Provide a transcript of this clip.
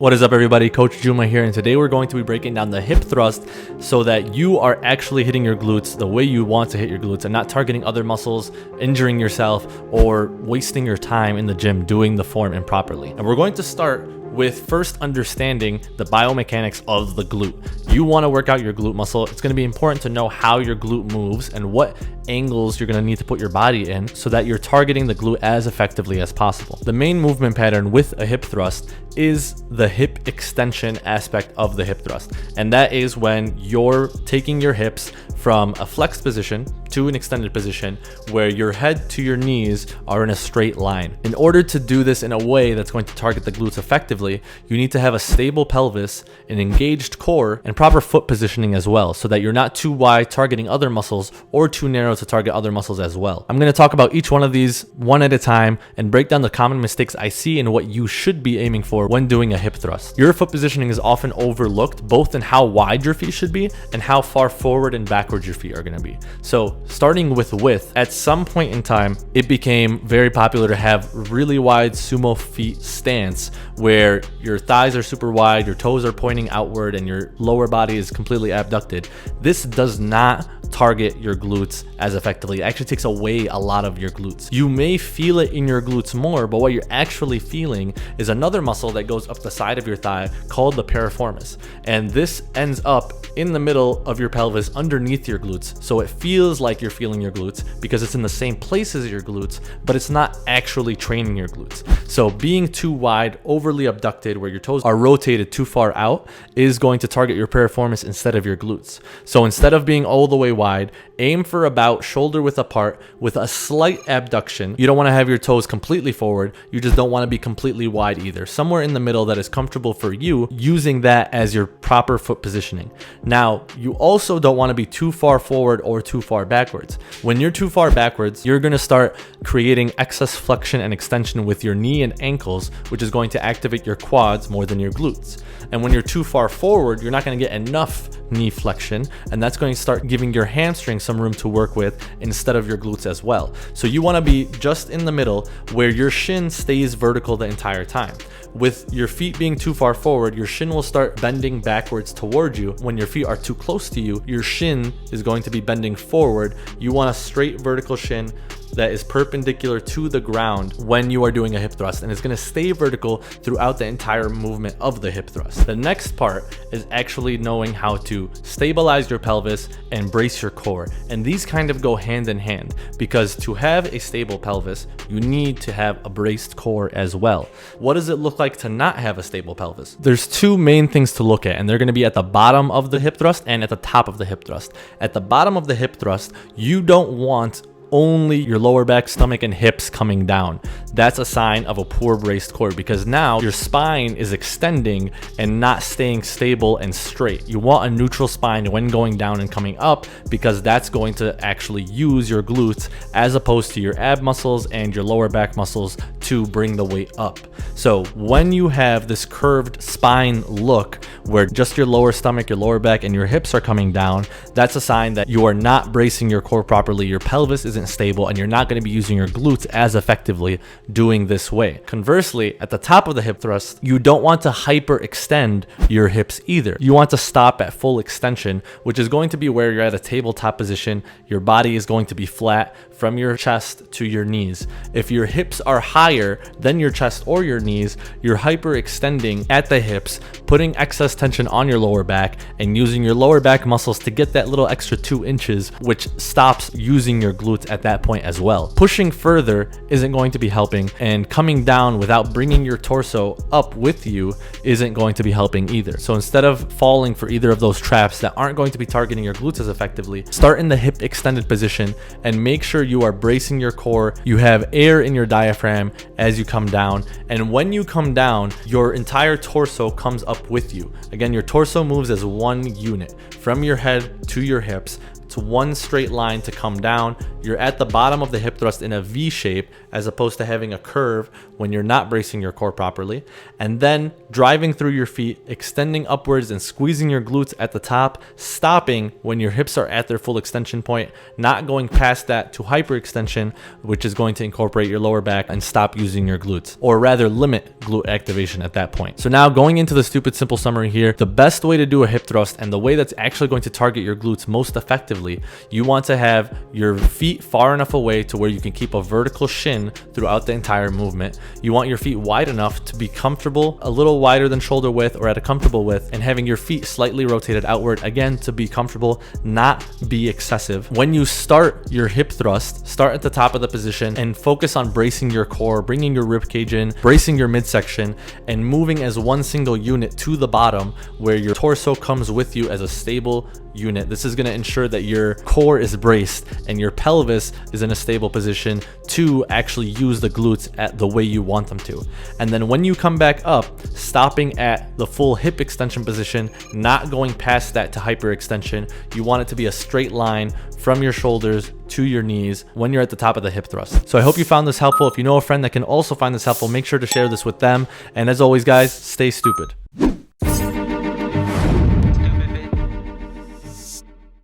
What is up, everybody? Coach Juma here, and today we're going to be breaking down the hip thrust so that you are actually hitting your glutes the way you want to hit your glutes and not targeting other muscles, injuring yourself, or wasting your time in the gym doing the form improperly. And we're going to start with first understanding the biomechanics of the glute. You want to work out your glute muscle. It's going to be important to know how your glute moves and what angles you're going to need to put your body in so that you're targeting the glute as effectively as possible. The main movement pattern with a hip thrust is the hip extension aspect of the hip thrust. And that is when you're taking your hips from a flexed position to an extended position where your head to your knees are in a straight line. In order to do this in a way that's going to target the glutes effectively, you need to have a stable pelvis, an engaged core, and proper foot positioning as well, so that you're not too wide targeting other muscles or too narrow to target other muscles as well. I'm going to talk about each one of these one at a time and break down the common mistakes I see and what you should be aiming for when doing a hip thrust. Your foot positioning is often overlooked, both in how wide your feet should be and how far forward and backwards your feet are going to be. So starting with width, at some point in time, it became very popular to have really wide sumo feet stance where your thighs are super wide, your toes are pointing outward, and your lower body is completely abducted. This does not target your glutes as effectively. It actually takes away a lot of your glutes. You may feel it in your glutes more, but what you're actually feeling is another muscle that goes up the side of your thigh called the piriformis. And this ends up in the middle of your pelvis underneath your glutes. So it feels like you're feeling your glutes because it's in the same place as your glutes, but it's not actually training your glutes. So being too wide, overly abducted, where your toes are rotated too far out, is going to target your piriformis instead of your glutes. So instead of being all the way wide, aim for about shoulder width apart with a slight abduction. You don't want to have your toes completely forward. You just don't want to be completely wide either. Somewhere in the middle that is comfortable for you, using that as your proper foot positioning. Now, you also don't want to be too far forward or too far backwards. When you're too far backwards, you're going to start creating excess flexion and extension with your knee and ankles, which is going to activate your quads more than your glutes. And when you're too far forward, you're not going to get enough knee flexion, and that's going to start giving your hamstrings some room to work with instead of your glutes as well. So you want to be just in the middle where your shin stays vertical the entire time. With your feet being too far forward, your shin will start bending backwards towards you. When your feet are too close to you, your shin is going to be bending forward. You want a straight vertical shin that is perpendicular to the ground when you are doing a hip thrust, and it's going to stay vertical throughout the entire movement of the hip thrust. The next part is actually knowing how to stabilize your pelvis and brace your core, and these kind of go hand in hand, because to have a stable pelvis, you need to have a braced core as well. What does it look like to not have a stable pelvis? There's two main things to look at, and they're going to be at the bottom of the hip thrust and at the top of the hip thrust. At the bottom of the hip thrust, you don't want only your lower back, stomach, and hips coming down. That's a sign of a poor braced core, because now your spine is extending and not staying stable and straight. You want a neutral spine when going down and coming up, because that's going to actually use your glutes as opposed to your ab muscles and your lower back muscles to bring the weight up. So when you have this curved spine look where just your lower stomach, your lower back, and your hips are coming down, that's a sign that you are not bracing your core properly. Your pelvis isn't stable, and you're not going to be using your glutes as effectively doing this way. Conversely, at the top of the hip thrust, you don't want to hyperextend your hips either. You want to stop at full extension, which is going to be where you're at a tabletop position. Your body is going to be flat from your chest to your knees. If your hips are higher than your chest or your knees, you're hyperextending at the hips, putting excess tension on your lower back and using your lower back muscles to get that little extra 2 inches, which stops using your glutes at that point as well. Pushing further isn't going to be helping, and coming down without bringing your torso up with you isn't going to be helping either. So instead of falling for either of those traps that aren't going to be targeting your glutes as effectively, start in the hip extended position and make sure you are bracing your core. You have air in your diaphragm as you come down, and when you come down, your entire torso comes up with you. Again, your torso moves as one unit from your head to your hips It's one straight line to come down. You're at the bottom of the hip thrust in a V shape as opposed to having a curve when you're not bracing your core properly. And then driving through your feet, extending upwards and squeezing your glutes at the top, stopping when your hips are at their full extension point, not going past that to hyperextension, which is going to incorporate your lower back and stop using your glutes, or rather limit glute activation at that point. So now going into the stupid simple summary here, the best way to do a hip thrust and the way that's actually going to target your glutes most effectively, you want to have your feet far enough away to where you can keep a vertical shin throughout the entire movement. You want your feet wide enough to be comfortable, a little wider than shoulder width or at a comfortable width, and having your feet slightly rotated outward, again, to be comfortable, not be excessive. When you start your hip thrust, start at the top of the position and focus on bracing your core, bringing your rib cage in, bracing your midsection, and moving as one single unit to the bottom where your torso comes with you as a stable unit. This is going to ensure that your core is braced and your pelvis is in a stable position to actually use the glutes at the way you want them to. And then when you come back up, stopping at the full hip extension position, not going past that to hyperextension. You want it to be a straight line from your shoulders to your knees when you're at the top of the hip thrust. So I hope you found this helpful. If you know a friend that can also find this helpful, make sure to share this with them. And as always, guys, stay stupid.